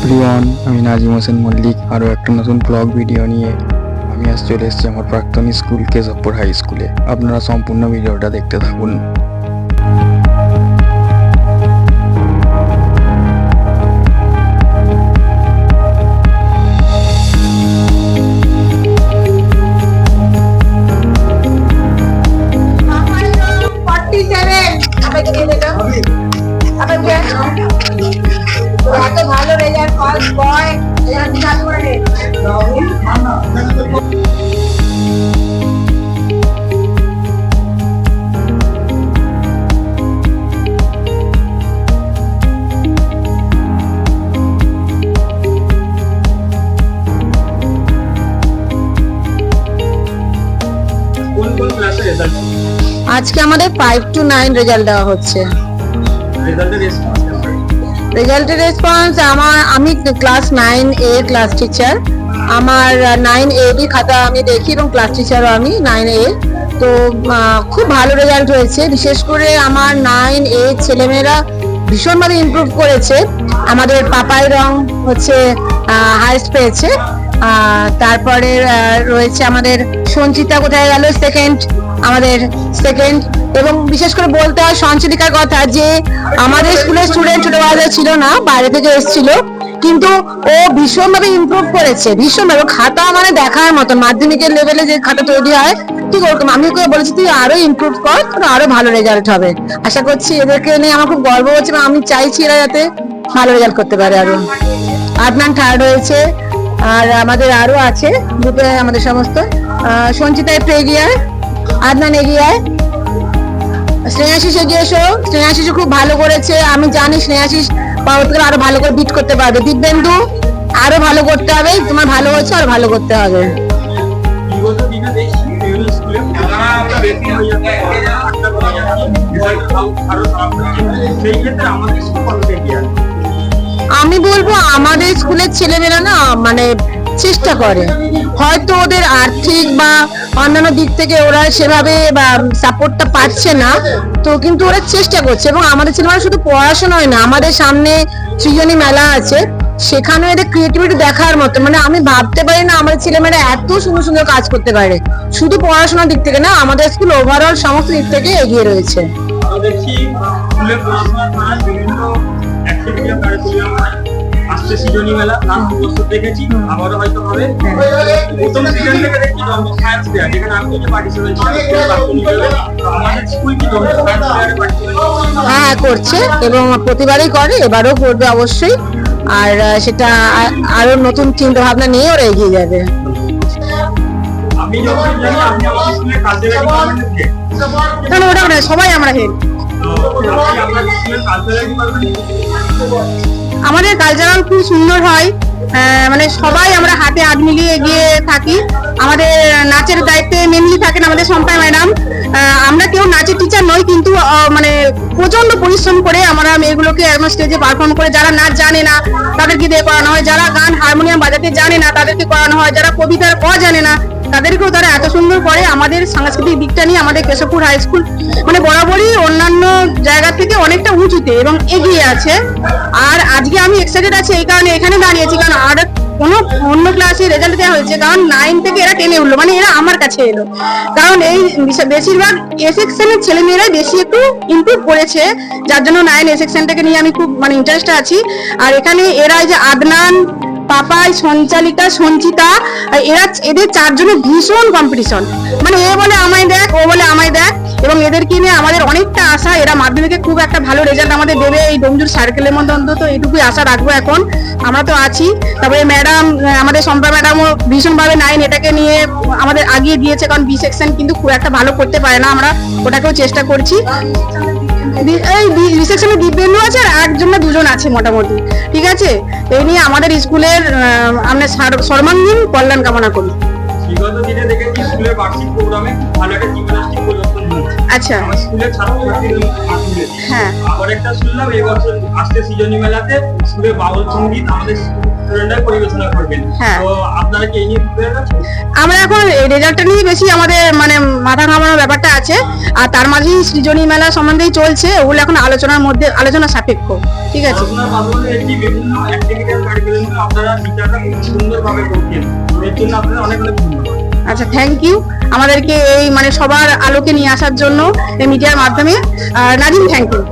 Everyone, আমি নাজিম হোসেন মল্লিক আরও একটা নতুন ব্লগ ভিডিও নিয়ে আমি আজ চলে এসেছি আমার প্রাক্তন স্কুল কেশবপুর হাই স্কুলে। আপনারা সম্পূর্ণ ভিডিওটা দেখতে থাকুন। এত ভালো রেজাল্ট ফার্স্ট বয় চালু করে আজকে আমাদের 5 to 9 রেজাল্ট দেওয়া হচ্ছে। রেজাল্টের রেসপন্স আমি ক্লাস 9A ক্লাস টিচার, আমার 9A খাতা আমি দেখি এবং ক্লাস টিচারও আমি 9A। তো খুব ভালো রেজাল্ট হয়েছে। বিশেষ করে আমার 9A ছেলেমেয়েরা ভীষণভাবে ইমপ্রুভ করেছে। আমাদের পাপাই রং হচ্ছে হাইস্ট পেয়েছে, তারপরে রয়েছে আমাদের সঞ্চিতা কোথায় গেল সেকেন্ড, আমাদের সেকেন্ড। এবং বিশেষ করে বলতে হয় সঞ্চিতার কথা যে আমাদের স্কুলের স্টুডেন্ট ছোটবেলা ছিল না, বাইরে থেকে এসেছিল, কিন্তু ও ভীষণভাবে ইমপ্রুভ করেছে, ভীষণভাবে। খাতা মানে দেখার মতন, মাধ্যমিকের লেভেলে যে খাতা তৈরি হয় ঠিক ওরকম। আমি ওকে বলেছি তুই আরো ইমপ্রুভ কর, তোর আরো ভালো রেজাল্ট হবে। আশা করছি এদেরকে নিয়ে আমার খুব গর্ব হচ্ছে এবং আমি চাইছি এরা যাতে ভালো রেজাল্ট করতে পারে। আরো আদনান থার্ড হয়েছে, আর আমাদের আরো আছে গ্রুপে আমাদের সমস্ত। সঞ্চিতা একটু এগিয়ে আয়, আদনান এগিয়ে আয়, স্নেহাশিস এগিয়ে এসো। স্নেহাশিস খুব ভালো করেছে, আমি জানি স্নেহাশিস পরবর্তীকালে আরো ভালো করে বিট করতে পারবে। দিব্যেন্দু আরো ভালো করতে হবে, তোমার ভালো হচ্ছে আরো ভালো করতে হবে। আমি বলবো আমাদের স্কুলের ছেলেমেয়েরা না মানে চেষ্টা করে, হয়তো ওদের আর্থিক বা অন্যান্য দিক থেকে ওরা সেভাবে বা সাপোর্টটা পাচ্ছে না, তো কিন্তু ওরা চেষ্টা করছে। এবং আমাদের ছেলেমেয়েরা শুধু পড়াশোনায় না, আমাদের সামনে সৃজনী মেলা আছে, সেখানে এদের ক্রিয়েটিভিটি দেখার মতো। মানে আমি ভাবতে পারি না আমাদের ছেলেমেয়েরা এত সুন্দর সুন্দর কাজ করতে পারে, শুধু পড়াশোনার দিক থেকে না, আমাদের স্কুল ওভারঅল সমস্ত দিক থেকে এগিয়ে রয়েছে। আসছে সৃজনী মেলা, তার উপস্থিত দেখেছি, আবারও হয়তো হবে। প্রথম সিজন থেকে দেখছি সায়েন্স ফেয়ার, যেখানে আমি নিজে পার্টিসিপেট আমাদের স্কুল কি সায়েন্স ফেয়ারে পার্টিসিপেট হ্যাঁ করছে এবং প্রতিবারই করে, এবারও করবে অবশ্যই। আর সেটা আরো নতুন চিন্তা ভাবনা নিয়ে ওরা এগিয়ে যাবে। আমি যখন জানি আপনি আমাদের স্কুলের কালচারাল ডিপার্টমেন্টে কেন ওটা না, সবাই আমরা হেড। আমরা স্কুলের কালচারাল ডিপার্টমেন্টে আমাদের কালচারাল খুব সুন্দর হয়, মানে সবাই আমরা হাতে হাত মিলিয়ে এগিয়ে থাকি। আমাদের নাচের দায়িত্বে মেনলি থাকেন আমাদের সম্পাই ম্যাডাম। আমরা কেউ নাচের টিচার নই, কিন্তু মানে প্রচন্ড পরিশ্রম করে আমরা মেয়েগুলোকে একদম স্টেজে পারফর্ম করে, যারা নাচ জানে না তাদেরকে দিয়ে করানো হয়, যারা গান হারমোনিয়াম বাজাতে জানে না তাদেরকে করানো হয়, যারা কবিতার ক জানে না তাদেরকেও তারা এত সুন্দর করে। আমাদের সাংস্কৃতিক দিকটা নিয়ে আমাদের কেশবপুর হাই স্কুল মানে বরাবরই অন্যান্য জায়গা থেকে অনেকটা উঁচুতে এবং এগিয়ে আছে। আর আজকে আমি এক্সাইটেড আছি এই কারণে এখানে দাঁড়িয়েছি, কারণ আর কোনো অন্য ক্লাসে রেজাল্ট দেওয়া হয়েছে, কারণ 9 থেকে এরা 10-এ উঠলো, মানে এরা আমার কাছে এলো। কারণ এই বেশিরভাগ এ সেকশনের ছেলেমেয়েরাই বেশি একটু ইমপ্রুভ করেছে, যার জন্য 9 এ সেকশনটাকে নিয়ে আমি খুব মানে ইন্টারেস্টেড আছি। আর এখানে এরা যে আদনান, পাপাই, সঞ্চালিকা, সঞ্চিতা, এদের চারজনের ভীষণ কম্পিটিশন। মানে এ বলে আমায় দেখ, ও বলে আমায় দেখ, এবং এদেরকে নিয়ে আমাদের অনেকটা আশা। এরা মাধ্যমিকে খুব একটা ভালো রেজাল্ট আমাদের দেবে এই ডোমজুর সার্কেলের মধ্যে, অন্তত এটুকুই আশা রাখবো। এখন আমরা তো আছি। তারপরে ম্যাডাম, আমাদের সম্পা ম্যাডামও ভীষণভাবে 9 এটাকে নিয়ে আমাদের আগিয়ে দিয়েছে, কারণ বি সেকশন কিন্তু খুব একটা ভালো করতে পারে না, আমরা ওটাকেও চেষ্টা করছি। এই বি সেকশনে দিব্যেন্দু আছে আর একজন না দুজন আছে মোটামুটি, ঠিক আছে। এই নিয়ে আমাদের স্কুলের আমরা সর্বাঙ্গীন কল্যাণ কামনা করি। বিগত দিনে দেখেছি স্কুলের বার্ষিক প্রোগ্রামে ভালো একটা জিমন্যাস্টিক পরিবর্তন হয়েছে। আচ্ছা, আমার স্কুলের ছাত্রছাত্রীদের মধ্যে হ্যাঁ আবার একটা শুনলাম এই বছর আসছে সৃজনী মেলাতে স্কুলে বাউল সঙ্গীত আমাদের স্টুডেন্টরা পরিবেশনা করবেন। তো আপনারা কি এই নিয়ে প্রিপেয়ার আছেন? আমরা এখন রেজাল্টটা নিয়ে বেশি আমাদের মানে মাথা ঘামানোর ব্যাপারটা আছে, আর তার মাঝেই সৃজনী মেলা সম্বন্ধেই চলছে, ওগুলো এখন আলোচনার সাপেক্ষ, ঠিক আছে। আপনার বিভিন্ন অ্যাক্টিভিটি আপনারা টিচাররা খুব সুন্দরভাবে করছেন, এর জন্য আপনারা অনেক অনেক ধন্যবাদ। আচ্ছা, থ্যাংক ইউ আমাদেরকে এই মানে সবার আলোকে নিয়ে আসার জন্য এই মিডিয়ার মাধ্যমে। Nazim, thank you.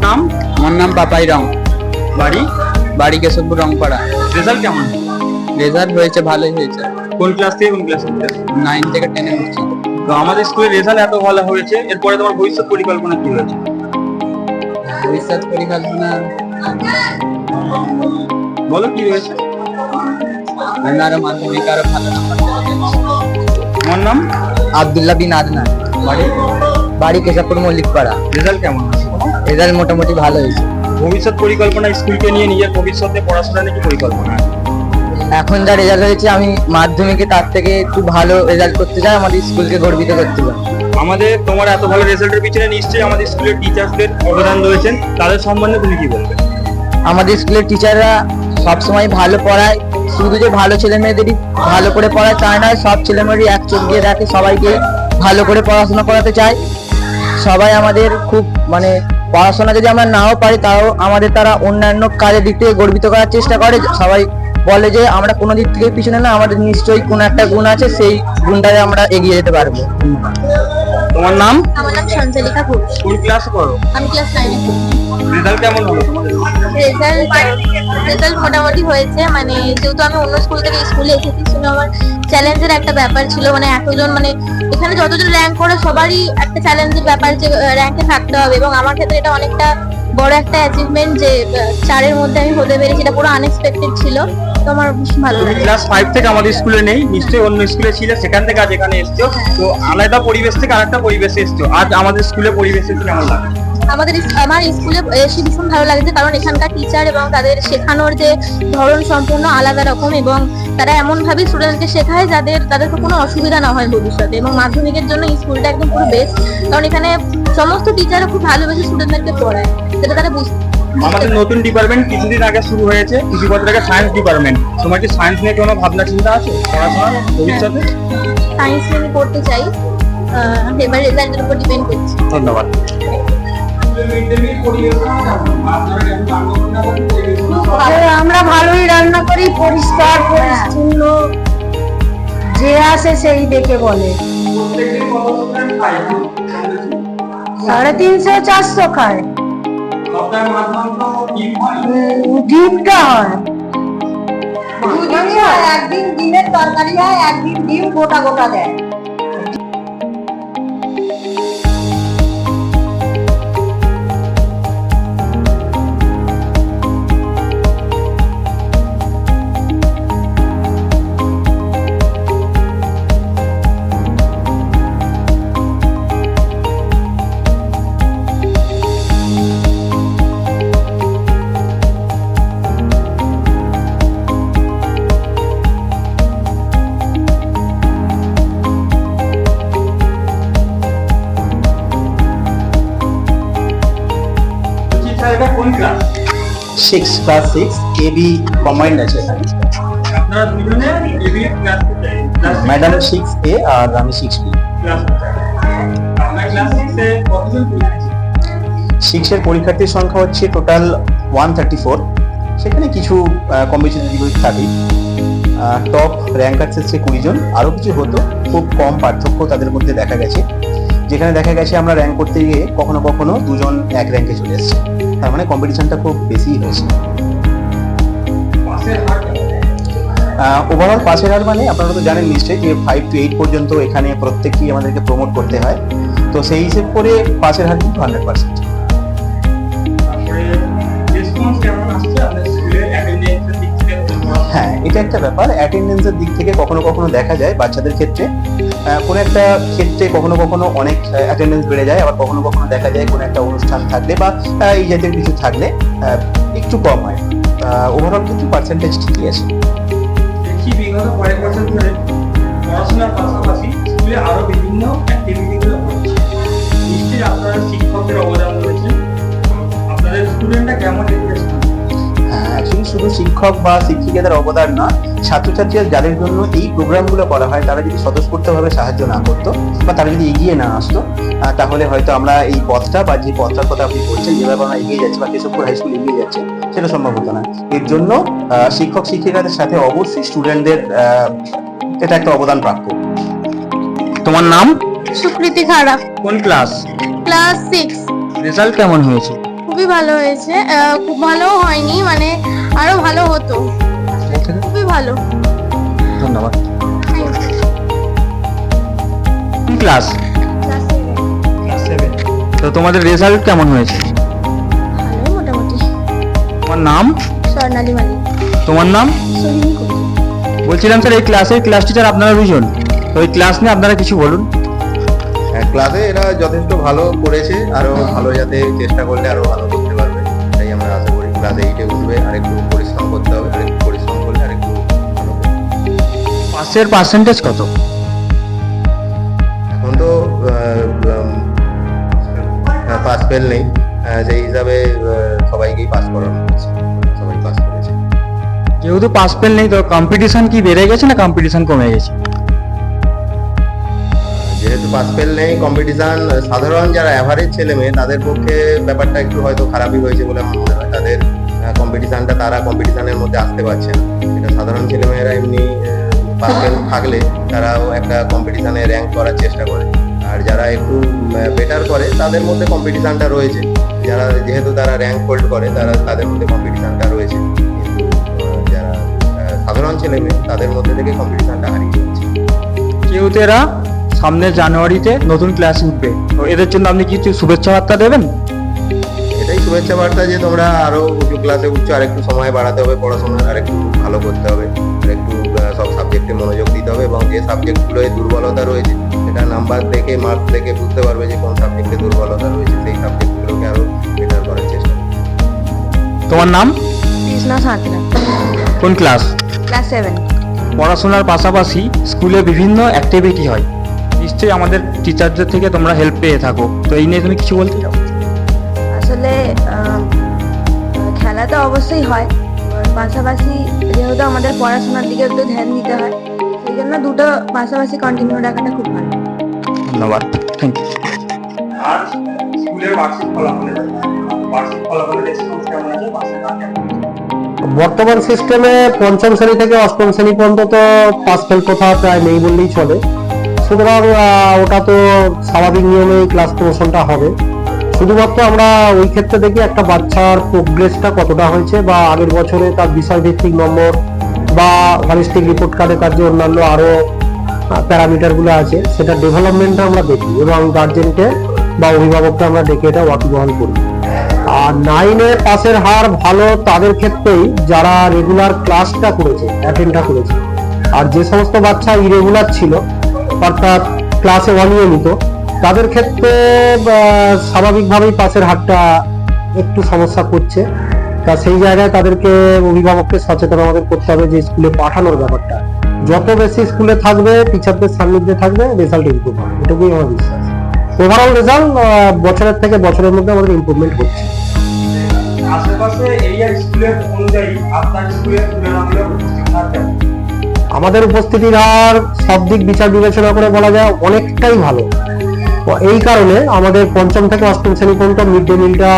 নাম? আমার নাম পাপাই রং, বাড়ি? বাড়ি কেশবপুর রংপাড়া। রেজাল্ট কেমন? রেজাল্ট হয়েছে, ভালোই হয়েছে। কোন ক্লাস থেকে কোন ক্লাসে উঠেছে? 9 থেকে 10-এ উঠছি। তো আমাদের স্কুলের রেজাল্ট এত ভালো হয়েছে, এরপরে তোমার ভবিষ্যৎ পরিকল্পনা কি রয়েছে? ভবিষ্যৎ পরিকল্পনা বলো কি রয়েছে? আমি আরো মাধ্যমিক আরো ভালো নাম্বার পেতে চাই। তোমার নাম? আব্দুল্লাহ বিন আদনান, বাড়ি? বাড়ি কেশবপুর মল্লিকপাড়া। রেজাল্ট কেমন হয়েছে? রেজাল্ট মোটামুটি ভালো হয়েছে। ভবিষ্যৎ পরিকল্পনা, স্কুলকে নিয়ে নিজের ভবিষ্যতে পড়াশোনা নিয়ে কি পরিকল্পনা? এখন যা রেজাল্ট হয়েছে, আমি মাধ্যমিকে তার থেকে একটু ভালো রেজাল্ট করতে চাই, আমাদের স্কুলকে গর্বিত করতে চাই। আমাদের তোমার এত ভালো রেজাল্টের পিছনে নিশ্চয়ই আমাদের স্কুলের টিচার্সদের অবদান রয়েছেন, তাদের সম্বন্ধে তুমি কি বলবে? আমাদের স্কুলের টিচাররা সবসময় ভালো পড়ায়, শুধু যে ভালো ছেলে মেয়েদেরই ভালো করে পড়ায় চায় না, সব ছেলে মেয়েরই এক চোখ দিয়ে দেখে, সবাইকে ভালো করে পড়াশোনা করাতে চায়। সবাই আমাদের খুব মানে পড়াশোনা যদি আমরা নাও পারি, তাও আমাদের তারা অন্যান্য কাজের দিক থেকে গর্বিত করার চেষ্টা করে। সবাই বলে যে আমরা কোনো দিক থেকে পিছনে না, আমাদের নিশ্চয়ই কোনো একটা গুণ আছে, সেই গুণটাকে আমরা এগিয়ে যেতে পারবো। তোমার নাম? আমার নাম সঞ্চালিকা ঘোষ। কোন ক্লাসে পড়ো? আমি ক্লাস 9-এ পড়ি। রেজাল্ট কেমন হলো তোমাদের? রেজাল্ট মোটামুটি হয়েছে, মানে যেহেতু আমি অন্য স্কুল থেকে স্কুলে এসেছি, শুনে আমার চ্যালেঞ্জের একটা ব্যাপার ছিল। মানে এতজন, মানে এখানে যতজন র্যাঙ্ক করে সবারই একটা চ্যালেঞ্জের ব্যাপার যে র্যাঙ্কে থাকতে হবে, এবং আমার ক্ষেত্রে এটা অনেকটা বড় একটা অ্যাচিভমেন্ট যে 4-এর মধ্যে আমি হতে পেরেছি। এটা পুরো আনএক্সপেক্টেড ছিল, তো আমার ভীষণ ভালো লাগে। ক্লাস 5 থেকে আমাদের স্কুলে নেই, নিশ্চয়ই অন্য স্কুলে ছিলে, সেখান থেকে আজ এখানে এসছো। তো আলাদা পরিবেশ থেকে আরেকটা পরিবেশে এসছো, আজ আমাদের স্কুলে পরিবেশে এসে কেমন লাগে? আমার স্কুলে এসে ভীষণ ভালো লাগছে, কারণ এখানকার টিচার এবং তাদের শেখানোর যে ধরন সম্পূর্ণ আলাদা রকম, এবং তারা এমন ভাবে স্টুডেন্টকে শেখায় তাদের কোনো অসুবিধা না হয় ভবিষ্যতে। এবং মাধ্যমিকের জন্য এই স্কুলটা একদম পুরো বেস্ট, কারণ এখানে সমস্ত টিচাররা খুব ভালোবেসে স্টুডেন্টদেরকে পড়ায়, যেটা তারা আমাদের নতুন ডিপার্টমেন্ট কিছুদিন আগে শুরু হয়েছে, কিছু বছর আগে সায়েন্স ডিপার্টমেন্ট। তোমার কি সায়েন্স নিয়ে কোনো ভাবনা চিন্তা আছে পড়াশোনা ভবিষ্যতে? সায়েন্স নিয়ে পড়তে চাই, এবার রেজাল্টের উপর ডিপেন্ড করছে। ধন্যবাদ। আমরা ভালোই রান্না করি, পরিষ্কার পরিচ্ছন্ন, যে আসে সেই দেখে বলে। 350-400 খায়। ডিমটা হয়, একদিন ডিমের তরকারি হয়, একদিন ডিম গোটা গোটা দেয়। কোন ক্লাস? 6 ক্লাস 6 এবি কম্বাইন্ড আছে এখানে। আপনারা দুজনে এবি ক্লাস ম্যাডাম 6A আর আমি 6B। ক্লাস আমরা ক্লাস 6 এ কতজন পড়েছি? 6 এর পরীক্ষার্থীর সংখ্যা হচ্ছে টোটাল 134। সেখানে কিছু কম বেশি দিক থাকে। টপ র্যাঙ্কার হচ্ছে 20 জন, আরো কিছু হতো, খুব কম পার্থক্য তাদের মধ্যে দেখা গেছে। যেখানে দেখা গেছে আমরা র্যাঙ্ক করতে গিয়ে কখনো কখনো দুজন এক র্যাঙ্কে চলে এসেছে, তার মানে কম্পিটিশনটা খুব বেশি হয়েছে। ওভারঅল পাসের হার মানে আপনারা তো জানেন নিশ্চয়ই যে 5 to 8 পর্যন্ত এখানে প্রত্যেককেই আমাদেরকে প্রমোট করতে হয়। তো সেই হিসেব করে পাসের হার কিন্তু 100%। তারপরে রেসপন্স কেমন আসছে আপনাদের স্কুলে অ্যাটেন্ডেন্সের দিক থেকে? হ্যাঁ, এটা একটা ব্যাপার। অ্যাটেন্ডেন্সের দিক থেকে কখনো কখনো দেখা যায় বাচ্চাদের ক্ষেত্রে কোনো একটা ক্ষেত্রে কখনো কখনো অনেক অ্যাটেন্ডেন্স বেড়ে যায়, আবার কখনো কখনো দেখা যায় কোনো একটা অনুষ্ঠান থাকলে বা এই জাতীয় কিছু থাকলে একটু কম হয়। ওভারঅল কিন্তু পার্সেন্টেজ ঠিকই আছে। দেখি বিগত কয়েক বছর ধরে পড়াশোনার পাশাপাশি স্কুলে আরো বিভিন্ন অ্যাক্টিভিটিগুলো হচ্ছে। নিশ্চয়ই আপনারা শিক্ষকদের অবদান রয়েছে, আপনাদের স্টুডেন্টরা কেমন এডুকেশন? অ্যাকচুয়ালি শুধু শিক্ষক বা শিক্ষিকাদের অবদান না, ছাত্রছাত্রীরা যাদের জন্য এই প্রোগ্রামগুলো করা হয় তারা যদি স্বতঃস্ফূর্তভাবে সাহায্য না করতো বা তারা যদি এগিয়ে না আসতো, তাহলে হয়তো আমরা এই পথটা বা যে পথটার কথা আপনি বলছেন যেভাবে আমরা এগিয়ে যাচ্ছি বা কেশবপুর হাই স্কুল এগিয়ে যাচ্ছে সেটা সম্ভব হতো না। এর জন্য শিক্ষক শিক্ষিকাদের সাথে অবশ্যই স্টুডেন্টদের এটা একটা অবদান প্রাপ্য। তোমার নাম? সুকৃতি খারাপ, কোন ক্লাস? ক্লাস 6। রেজাল্ট কেমন হয়েছে? খুবই ভালো হয়েছে, খুব ভালো হয়নি, মানে আরো ভালো হতো। খুবই ভালো। ধন্যবাদ। কোন ক্লাস? ক্লাস 7। তো তোমাদের রেজাল্ট কেমন হয়েছে? ভালো মোটামুটি। তোমার নাম? স্বর্ণালী মালিক। তোমার নাম? সোহিনী কবি। বলছিলাম স্যার, এই ক্লাসের ক্লাস টিচার আপনারা দুজন, তো এই ক্লাস নিয়ে আপনারা কিছু বলুন। ক্লাসে এরা যথেষ্ট ভালো করেছে, আরো ভালো যাতে চেষ্টা করলে আরো ভালো করতে পারবে, তাই আমরা আশা করি ক্লাস 8-এ উঠবে। আরেকটু পরিশ্রম করতে হবে, আরেকটু পরিশ্রম করলে আরেকটু ভালো হবে। পাসের পার্সেন্টেজ কত? এখন তো পাস ফেল নেই, সেই হিসাবে সবাইকেই পাস করানো হচ্ছে, সবাই পাস করেছে। যেহেতু পাস ফেল নেই, তো কম্পিটিশন কি বেড়ে গেছে না কম্পিটিশন কমে গেছে? যেহেতু পাস ফেল নেই, কম্পিটিশন সাধারণ যারা অ্যাভারেজ ছেলে মেয়ে তাদের পক্ষে ব্যাপারটা একটু হয়তো খারাপই হয়েছে বলে আমার মনে হয়। তাদের কম্পিটিশনটা তারা কম্পিটিশনের মধ্যে আসতে পারছে না। এটা সাধারণ ছেলেমেয়েরা এমনি পাস ফেল থাকলে তারাও একটা কম্পিটিশনে র্যাঙ্ক করার চেষ্টা করে, আর যারা একটু বেটার করে তাদের মধ্যে কম্পিটিশনটা রয়েছে। যারা যেহেতু তারা র্যাঙ্ক হোল্ড করে তাদের মধ্যে কম্পিটিশনটা রয়েছে, কিন্তু যারা সাধারণ ছেলে মেয়ে তাদের মধ্যে থেকে কম্পিটিশনটা হারিয়ে যাচ্ছে। যেহেতু এরা সামনের জানুয়ারিতে নতুন ক্লাস উঠবে, তো এদের জন্য আপনি কিছু শুভেচ্ছা বার্তা দেবেন? এটাই শুভেচ্ছা বার্তা যে তোমরা আরো উঁচু ক্লাসে উঠছো, আর একটু সময় বাড়াতে হবে, পড়াশোনা আর একটু ভালো করতে হবে, আর একটু সব সাবজেক্টে মনোযোগ দিতে হবে, এবং যে সাবজেক্টগুলোয় দুর্বলতা রয়েছে সেটা নাম্বার দেখে মার্কস দেখে বুঝতে পারবে যে কোন সাবজেক্টে দুর্বলতা রয়েছে, সেই সাবজেক্টগুলোকে আরো বেটার করার চেষ্টা করবে। তোমার নাম? কৃষ্ণা সাঁতরা, কোন ক্লাস? ক্লাস 7। পড়াশোনার পাশাপাশি স্কুলে বিভিন্ন অ্যাক্টিভিটি হয়, নিশ্চয়ই আমাদের টিচারদের থেকে তোমরা হেল্প পেয়ে থাকো, তো এই নিয়ে তুমি কিছু বলতে চাও? আসলে খেলা তো অবশ্যই হয়, পাশাপাশি যেহেতু আমাদের পড়াশোনার দিকে একটু ধ্যান দিতে হয়, সেই জন্য দুটো পাশাপাশি কন্টিনিউ রাখাটা খুব ভালো। ধন্যবাদ, থ্যাংক ইউ। আর স্কুলের বার্ষিক ফলাফলের রেসপন্স কেমন আছে? পাসের হার কেমন? বর্তমান সিস্টেমে পঞ্চম শ্রেণী থেকে অষ্টম শ্রেণী পর্যন্ত তো পাস ফেল কথা প্রায় নেই বললেই চলে, সুতরাং ওটা তো স্বাভাবিক নিয়মে ক্লাস প্রমোশনটা হবে। শুধুমাত্র আমরা ওই ক্ষেত্রে দেখি একটা বাচ্চার প্রোগ্রেসটা কতটা হয়েছে, বা আগের বছরে তার বিষয়ভিত্তিক নম্বর বা হলিস্টিক রিপোর্ট কার্ডে তার যে অন্যান্য আরো প্যারামিটারগুলো আছে সেটা ডেভেলপমেন্টটা আমরা দেখি, এবং গার্জেনকে বা অভিভাবককে আমরা ডেকে এটা ওয়াকিবহাল করি। আর 9-এ পাসের হার ভালো তাদের ক্ষেত্রেই যারা রেগুলার ক্লাসটা করেছে, অ্যাটেন্ডটা করেছে। আর যে সমস্ত বাচ্চা ইরেগুলার ছিল অর্থাৎ ক্লাসে অনিয়মিত, তাদের ক্ষেত্রে স্বাভাবিকভাবেই পাসের হারটা একটু সমস্যা করছে। তা সেই জায়গায় তাদেরকে অভিভাবককে সচেতন আমাদের করতে হবে যে স্কুলে পাঠানোর ব্যাপারটা যত বেশি স্কুলে থাকবে, টিচারদের সান্নিধ্যে থাকবে, রেজাল্ট ইমপ্রুভ হবে, এটুকুই আমার বিশ্বাস। ওভারঅল রেজাল্ট বছরের থেকে বছরের মধ্যে আমাদের ইমপ্রুভমেন্ট হচ্ছে। আশেপাশে এরিয়ার স্কুলের অনুযায়ী আপনার স্কুলের তুলনামূলক উপস্থিতির হার কেমন? আমাদের উপস্থিতির হার সব দিক বিচার বিবেচনা করে বলা যায় অনেকটাই ভালো। এই কারণে আমাদের পঞ্চম থেকে অষ্টম শ্রেণী পর্যন্ত মিড ডে মিলটা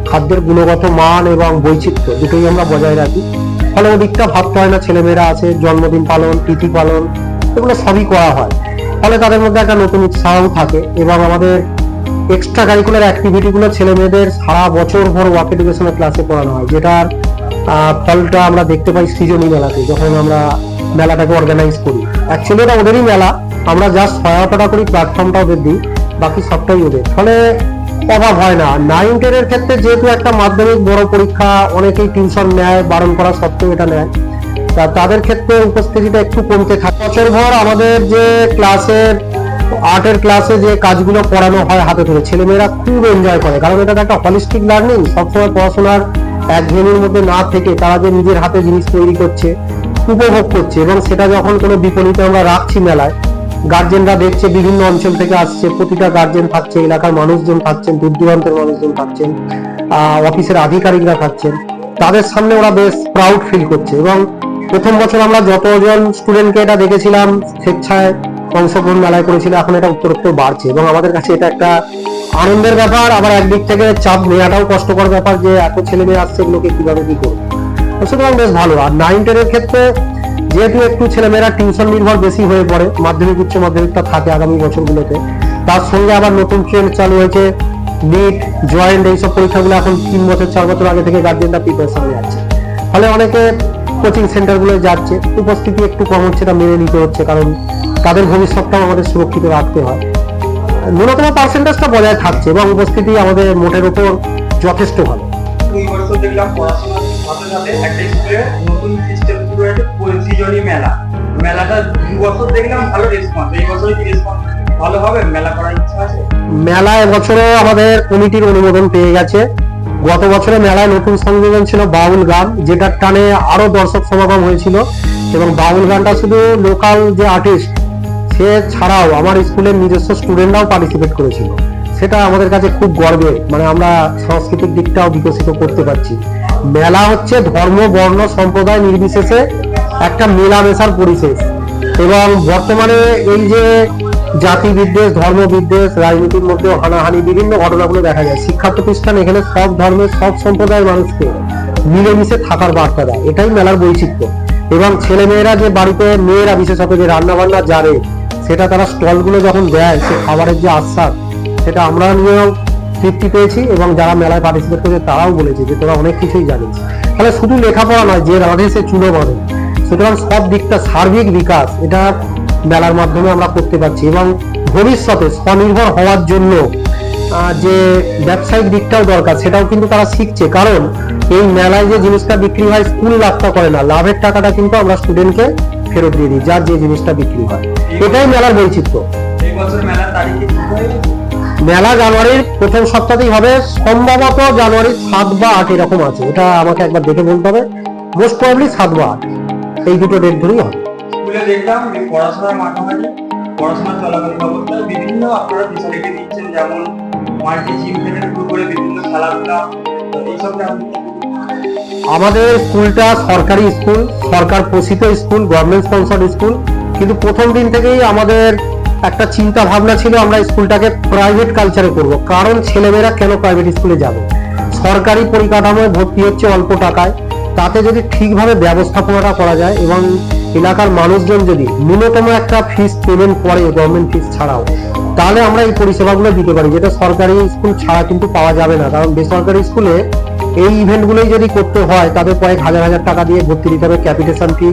খাদ্যের গুণগত মান এবং বৈচিত্র্য দুটোই আমরা বজায় রাখি। ফলে ওদিকটা ভাবতে হয় না, ছেলেমেয়েরা আছে, জন্মদিন পালন, তিথি পালন, এগুলো সবই করা হয়। ফলে তাদের মধ্যে একটা নতুন উৎসাহ থাকে, এবং আমাদের এক্সট্রা কারিকুলার অ্যাক্টিভিটি গুলো ছেলে মেয়েদের সারা বছর ভর ওয়ার্ক এডুকেশনের ক্লাসে পড়ানো হয়, যেটার ফলটা আমরা দেখতে পাই সৃজনী মেলাতে, যখন আমরা মেলাটাকে অর্গানাইজ করি। অ্যাকচুয়ালি এটা ওদেরই মেলা, আমরা জাস্ট সহায়তাটা করি, প্ল্যাটফর্মটা ওদের দিই, বাকি সবটাই ওদের, ফলে অভাব হয় না। 9-10 এর ক্ষেত্রে যেহেতু একটা মাধ্যমিক বড় পরীক্ষা, অনেকেই টিউশন নেয়, বারণ করা সত্ত্বেও এটা নেয়, তাদের ক্ষেত্রে উপস্থিতিটা একটু কমতে থাকে। বছরভর আমাদের যে ক্লাসের আর্টের ক্লাসে যে কাজগুলো করানো হয় হাতে ধরে, ছেলেমেয়েরা খুব এনজয় করে, কারণ এটা একটা হলিস্টিক লার্নিং। সবসময় পড়াশোনার একঘেয়েমির মধ্যে না থেকে তারা যে নিজের হাতে জিনিস তৈরি করছে, উপভোগ করছে, এবং সেটা যখন কোনো বিপণীতে আমরা রাখছি মেলায়, গার্জেনরা দেখছে, বিভিন্ন অঞ্চল থেকে আসছে, প্রতিটা গার্জেন থাকছে, এলাকার মানুষজন থাকছেন, দূর দূরান্তের মানুষজন থাকছেন, অফিসের আধিকারিকরা থাকছেন, তাদের সামনে ওরা বেশ প্রাউড ফিল করছে। এবং প্রথম বছর আমরা যতজন স্টুডেন্টকে এটা দেখেছিলাম স্বেচ্ছায় অংশগ্রহণ মেলায় করেছিল, এখন এটা উত্তরোত্তর বাড়ছে, এবং আমাদের কাছে এটা একটা আনন্দের ব্যাপার, আবার একদিক থেকে চাপ নেওয়াটাও কষ্টকর ব্যাপার যে এত ছেলে মেয়ে আসছে, এগুলোকে কিভাবে কি করবে। সুতরাং বেশ ভালো। আর 9-10 এর ক্ষেত্রে যেহেতু একটু ছেলেমেয়েরা টিউশন নির্ভর বেশি হয়ে পড়ে, মাধ্যমিক উচ্চ মাধ্যমিকটা থাকে আগামী বছরগুলোতে, তার সঙ্গে আবার নতুন ট্রেন্ড চালু হয়েছে নিট, জয়েন্ট, এইসব পরীক্ষাগুলো এখন 3 বছর 4 বছর আগে থেকে গার্জেনরা প্রিপারেশন যাচ্ছে, ফলে অনেকে কোচিং সেন্টারগুলো যাচ্ছে, উপস্থিতি একটু কম হচ্ছে, এটা মেনে নিতে হচ্ছে, কারণ তাদের ভবিষ্যৎটাও আমাদের সুরক্ষিত রাখতে হয়। ন্যূনতম পার্সেন্টেজটা বজায় থাকছে এবং উপস্থিতি আমাদের মোটের উপর যথেষ্ট ভালো। 2 বছর দেখলাম পড়াশোনার সাথে সাথে একটা স্কুলে নতুন সিস্টেম শুরু হয়েছে, সৃজনী মেলা। মেলাটা 2 বছর দেখলাম ভালো রেসপন্স। এই বছর কি রেসপন্স ভালো হবে? মেলা করার ইচ্ছা আছে? মেলা এবছরে আমাদের কমিটির অনুমোদন পেয়ে গেছে। গত বছরে মেলায় নতুন সংযোজন ছিল বাউল গান, যেটার টানে আরো দর্শক সমাগম হয়েছিল, এবং বাউল গানটা শুধু লোকাল যে আর্টিস্ট সে ছাড়াও আমার স্কুলের নিজস্ব স্টুডেন্টরাও পার্টিসিপেট করেছিল। সেটা আমাদের কাছে খুব গর্বের, মানে আমরা সাংস্কৃতিক দিকটাও বিকশিত করতে পারছি। মেলা হচ্ছে ধর্ম, বর্ণ, সম্প্রদায় নির্বিশেষে একটা মেলামেশার পরিশেষ, এবং বর্তমানে এই যে জাতি বিদ্বেষ, ধর্ম বিদ্বেষ, রাজনীতির মধ্যে হানাহানি, বিভিন্ন ঘটনাগুলো দেখা যায়। শিক্ষা প্রতিষ্ঠান এখানে সব ধর্মের, সব সম্প্রদায়ের মানুষকে মিলেমিশে থাকার বার্তা দেয়, এটাই মেলার বৈচিত্র্য। এবং ছেলেমেয়েরা যে বাড়িতে, মেয়েরা বিশেষত যে রান্না বান্না জানে, সেটা তারা স্টলগুলো যখন দেয়, সে খাবারের যে আস্বাদ, সেটা আমরা নিয়েও তৃপ্তি পেয়েছি, এবং যারা মেলায় পার্টিসিপেট করেছে তারাও বলেছে যে তোরা অনেক কিছুই জানিস। তাহলে শুধু লেখাপড়া নয়, যে রাধে সে চুলো বাঁধে, সুতরাং সব দিকটা সার্বিক বিকাশ এটা মেলার মাধ্যমে আমরা করতে পারছি। এবং ভবিষ্যতে স্বনির্ভর হওয়ার জন্য যে ব্যবসায়িক দিকটাও দরকার, সেটাও কিন্তু তারা শিখছে, কারণ এই মেলায় যে জিনিসটা বিক্রি হয় স্কুল লাভটা করে না, লাভের টাকাটা কিন্তু আমরা স্টুডেন্টকে ফেরত দিয়ে দিই, যার যে জিনিসটা বিক্রি হয়। এটাই মেলার বৈচিত্র্য। এই বছর মেলার তারিখে ঠিক হয়ে গেছে? মেলা জানুয়ারির প্রথম সপ্তাহেই হবে, সম্ভবত জানুয়ারির 7 বা 8 এরকম আছে, এটা আমাকে একবার দেখে বলতে হবে। মোস্ট প্রবাবলি 7 বা 8 এই দুটো ডেট ধরেই হবে। স্কুলে দেখলাম যে পড়াশোনার মাঝামাঝি, পড়াশোনা চলাকালীন অবস্থায় বিভিন্ন আপনারা ফেসিলিটি দিচ্ছেন, যেমন মাল্টি জিম থেকে শুরু করে বিভিন্ন খেলাধুলা, এইসব আমাদের স্কুলটা সরকারি স্কুল, সরকার পোষিত স্কুল, গভর্নমেন্ট স্পন্সর্ড স্কুল, কিন্তু প্রথম দিন থেকেই আমাদের একটা চিন্তা ভাবনা ছিল আমরা স্কুলটাকে প্রাইভেট কালচারে করব। কারণ ছেলেমেয়েরা কেন প্রাইভেট স্কুলে যাবে? সরকারি পরিকাঠামোয় ভর্তি হচ্ছে অল্প টাকায়, তাতে যদি ঠিকভাবে ব্যবস্থাপনাটা করা যায় এবং এলাকার মানুষজন যদি ন্যূনতম একটা ফিস পেমেন্ট করে, গভর্নমেন্ট ফিস ছাড়াও, তাহলে আমরা এই পরিষেবাগুলো দিতে পারি, যেটা সরকারি স্কুল ছাড়া কিন্তু পাওয়া যাবে না। কারণ বেসরকারি স্কুলে এই ইভেন্টগুলোই যদি করতে হয়, তাদের কয়েক হাজার হাজার টাকা দিয়ে ভর্তি দিতে হবে, ক্যাপিটেশন ফি,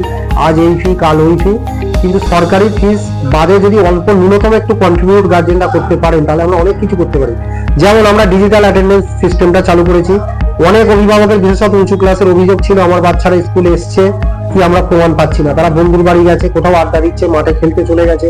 আজ এই ফি কাল ওই ফি। কিন্তু সরকারি ফিস বাদে যদি অল্প ন্যূনতম একটু কন্ট্রিবিউট গার্জেনরা করতে পারেন, তাহলে আমরা অনেক কিছু করতে পারি। যেমন আমরা ডিজিটাল অ্যাটেন্ডেন্স সিস্টেমটা চালু করেছি। অনেক অভিভাবকের, বিশেষত উঁচু ক্লাসের অভিযোগ ছিল আমার বাচ্চারা স্কুলে এসছে কি আমরা প্রমাণ পাচ্ছি না, তারা বন্ধুর বাড়ি গেছে, কোথাও আড্ডা দিচ্ছে, মাঠে খেলতে চলে গেছে,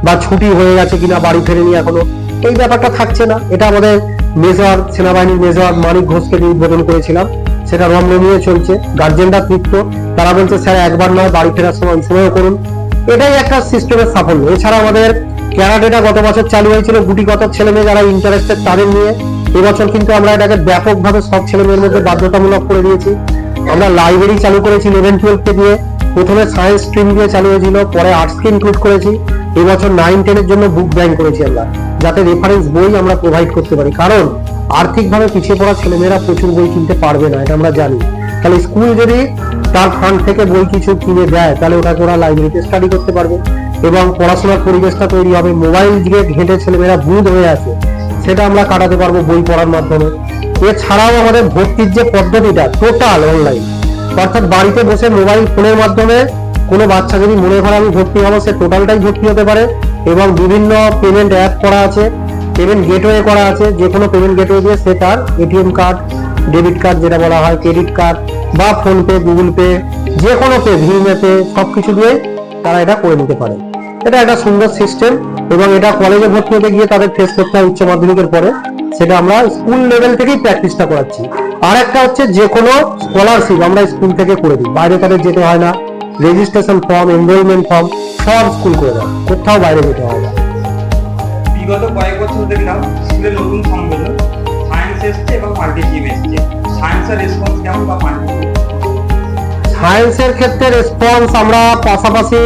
বা ছুটি হয়ে গেছে কিনা বাড়ি ফেরেনি এখনো, এই ব্যাপারটা থাকছে না। এটা আমাদের মেজর, সেনাবাহিনীর মেজর মানিক ঘোষকে দিয়ে উদ্বোধন করেছিলাম, সেটা রমরমিয়ে চলছে, গার্জেনরা তৃপ্ত, তারা বলছে স্যার একবার নয়, বাড়ি ফেরার সময় সময়ও করুন। এটাই একটা সিস্টেমের সাফল্য। এছাড়া আমাদের ক্যারাটেটা গত বছর চালু হয়েছিল, গুটিগত ছেলে মেয়ে যারা ইন্টারেস্টেড তাদের নিয়ে। এবছর কিন্তু আমরা এটাকে ব্যাপকভাবে সব ছেলে মেয়ের মধ্যে বাধ্যতামূলক করে দিয়েছি। আমরা লাইব্রেরি চালু করেছি 11-12 দিয়ে, প্রথমে সায়েন্স স্ট্রিম দিয়ে চালু হয়েছিল, পরে আর্টসকে ইনক্লুড করেছি। এবছর 9-10 এর জন্য বুক ব্যাংক করেছি আমরা, যাতে রেফারেন্স বই আমরা প্রোভাইড করতে পারি, কারণ আর্থিকভাবে পিছিয়ে পড়া ছেলেমেয়েরা প্রচুর বই কিনতে পারবে না, এটা আমরা জানি। তাহলে স্কুল যদি তার ফান্ড থেকে বই কিছু কিনে দেয়, তাহলে ওটাকে ওরা লাইব্রেরিতে স্টাডি করতে পারবে এবং পড়াশোনার পরিবেশটা তৈরি হবে। মোবাইল দিয়ে ঘেঁটে ছেলেমেয়েরা বুঁদ হয়ে আছে, সেটা আমরা কাটাতে পারবো বই পড়ার মাধ্যমে। এছাড়াও আমাদের ভর্তির যে পদ্ধতিটা টোটাল অনলাইন, অর্থাৎ বাড়িতে বসে মোবাইল ফোনের মাধ্যমে কোনো বাচ্চা যদি মনে করে আমি ভর্তি হবো, সে টোটালটাই ভর্তি হতে পারে। এবং বিভিন্ন পেমেন্ট অ্যাপ করা আছে, পেমেন্ট গেটওয়ে করা আছে, যে কোনো পেমেন্ট গেটওয়ে দিয়ে সে তার এটিএম কার্ড, ডেবিট কার্ড যেটা বলা হয়, ক্রেডিট কার্ড বা ফোনপে, গুগল পে, যে কোনো পে, ভিম পে, সবকিছু দিয়ে তারা এটা করে নিতে পারে। এটা একটা সুন্দর সিস্টেম এবং এটা কলেজে ভর্তি হতে গিয়ে তাদের ফেস করতে হয় উচ্চ মাধ্যমিকের পরে, সেটা আমরা স্কুল লেভেল থেকেই প্র্যাকটিসটা করাচ্ছি। আর একটা হচ্ছে যে কোনো স্কলারশিপ আমরা স্কুল থেকে করে দিই, বাইরে তাদের যেতে হয় না, রেজিস্ট্রেশন ফর্ম, এনরোলমেন্ট ফর্ম সব স্কুল করে দেয়, কোথাও বাইরে যেতে হয় না। বিগত কয়েক বছর দেখলাম স্কুলে নতুন সংযোজন সায়েন্স এসছে এবং মাল্টিজিম এসছে। সায়েন্সের রেসপন্স কেমন বা মাল্টিজিম? সায়েন্সের ক্ষেত্রে রেসপন্স আমরা পাশাপাশি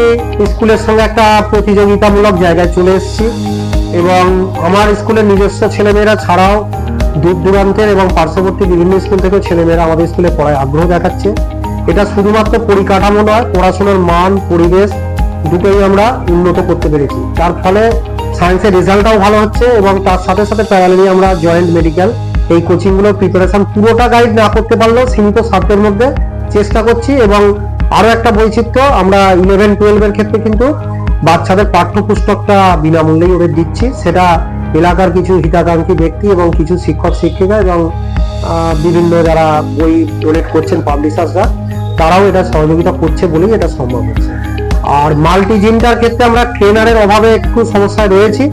স্কুলের সঙ্গে একটা প্রতিযোগিতামূলক জায়গায় চলে এসেছি এবং আমার স্কুলের নিজস্ব ছেলেমেয়েরা ছাড়াও দূর দূরান্তের এবং পার্শ্ববর্তী বিভিন্ন স্কুল থেকে ছেলেমেয়েরা আমাদের স্কুলে পড়ায় আগ্রহ দেখাচ্ছে। এটা শুধুমাত্র পরিকাঠামো নয়, পড়াশোনার মান, পরিবেশ দুটোই আমরা উন্নত করতে পেরেছি। তার ফলে সায়েন্সের রেজাল্টটাও ভালো হচ্ছে এবং তার সাথে সাথে প্যারালালি আমরা জয়েন্ট মেডিকেল এই কোচিংগুলোর প্রিপারেশন পুরোটা গাইড না করতে পারলেও সীমিত স্বার্থের মধ্যে চেষ্টা করছি। এবং আরো একটা বৈচিত্র্য, আমরা 11-12 এর ক্ষেত্রে কিন্তু বাচ্চাদের পাঠ্যপুস্তকটা বিনামূল্যেই ওদের দিচ্ছি। সেটা এলাকার কিছু হিতাকাঙ্ক্ষী ব্যক্তি এবং কিছু শিক্ষক শিক্ষিকা এবং বিভিন্ন যারা বই ডোনেট করছেন পাবলিশার্সরা, তারাও এটা সহযোগিতা করছে বলেই এটা সম্ভব হচ্ছে। আর মাল্টিজিমটার ক্ষেত্রে আমরা ট্রেনারের অভাবে একটু সমস্যায় রয়েছি,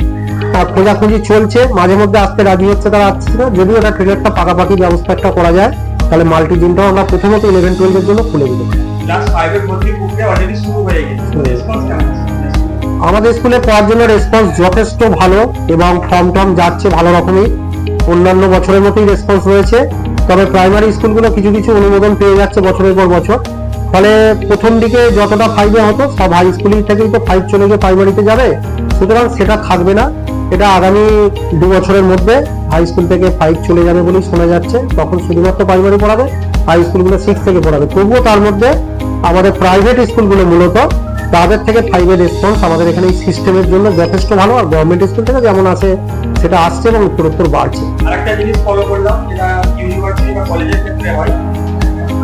খোঁজাখুঁজি চলছে, মাঝে মধ্যে আসতে রাজি হচ্ছে, তারা আসছে না। যদি ওটা ট্রেনারটা পাকাপাকি ব্যবস্থা একটা করা যায় তাহলে মাল্টিজিমটাও আমরা প্রথমত 11-12 এর জন্য খুলে দিতে পারি। ক্লাস 5 এর ভর্তি প্রক্রিয়া অলরেডি শুরু হয়ে গেছে, রেসপন্স কেমন? আমাদের স্কুলে পড়ার জন্য রেসপন্স যথেষ্ট ভালো এবং ফর্ম টর্ম যাচ্ছে ভালো রকমই, অন্যান্য বছরের মতোই রেসপন্স রয়েছে। তবে প্রাইমারি স্কুলগুলো কিছু কিছু অনুমোদন পেয়ে যাচ্ছে বছরের পর বছর। ফলে প্রথম দিকে যতটা 5-এ হতো সব হাই স্কুলিং থেকেই তো 5 চলে গিয়ে প্রাইমারিতে যাবে, সুতরাং সেটা থাকবে না। এটা আগামী 2 বছরের মধ্যে হাই স্কুল থেকে 5 চলে যাবে বলেই শোনা যাচ্ছে। তখন শুধুমাত্র প্রাইমারি পড়াবে, হাই স্কুলগুলো 6 থেকে পড়াবে। তবুও তার মধ্যে আমাদের প্রাইভেট স্কুলগুলো মূলত তাদের থেকে 5-এর রেসপন্স আমাদের এখানে এই সিস্টেমের জন্য যথেষ্ট ভালো। আর গভর্নমেন্ট স্কুল থেকে যেমন আসে সেটা আসছে এবং উত্তরোত্তর বাড়ছে। আরেকটা জিনিস ফলো করলাম, যেটা ইউনিভার্সিটি বা কলেজের ক্ষেত্রে হয়,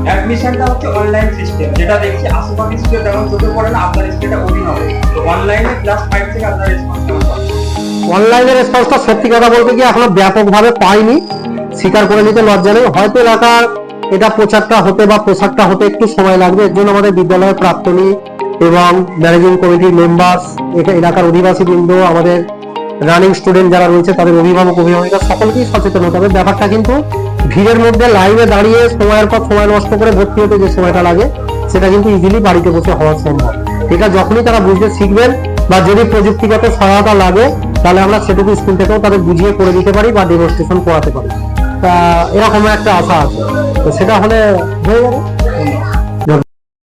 অ্যাডমিশনটা হচ্ছে অনলাইন সিস্টেম। যেটা দেখছি আশেপাশে স্কুলে তেমন চোখে পড়ে না, আপনার স্কুলটা অভিনব। তো অনলাইনে ক্লাস 5 থেকে আপনার রেসপন্স কেমন পাচ্ছেন? অনলাইনের রেসপন্সটা সত্যি কথা বলতে গিয়ে এখনো ব্যাপকভাবে পাইনি, স্বীকার করে নিতে লজ্জা নেই। হয়তো এলাকার এটা প্রচারটা হতে বা প্রসারটা হতে একটু সময় লাগবে। এর জন্য আমাদের বিদ্যালয়ের প্রাক্তনী এবং ম্যানেজিং কমিটির মেম্বার্স, এলাকার অধিবাসী বৃন্দ, আমাদের রানিং স্টুডেন্ট যারা রয়েছে তাদের অভিভাবক অভিভাবিকা সকলকেই সচেতন হতে হবে। ব্যাপারটা কিন্তু ভিড়ের মধ্যে লাইনে দাঁড়িয়ে সময়ের পর সময় নষ্ট করে ভর্তি হতে যে সময়টা লাগে সেটা কিন্তু ইজিলি বাড়িতে বসে হওয়া সম্ভব। এটা যখনই তারা বুঝতে শিখবেন বা যদি প্রযুক্তিগত সহায়তা লাগে তাহলে আমরা সেটুকু স্কুল থেকেও তাদের বুঝিয়ে করে দিতে পারি বা ডেমনস্ট্রেশন করাতে পারি। তা এরকম একটা আশা আছে, তো সেটা হলে হয়ে যাবে।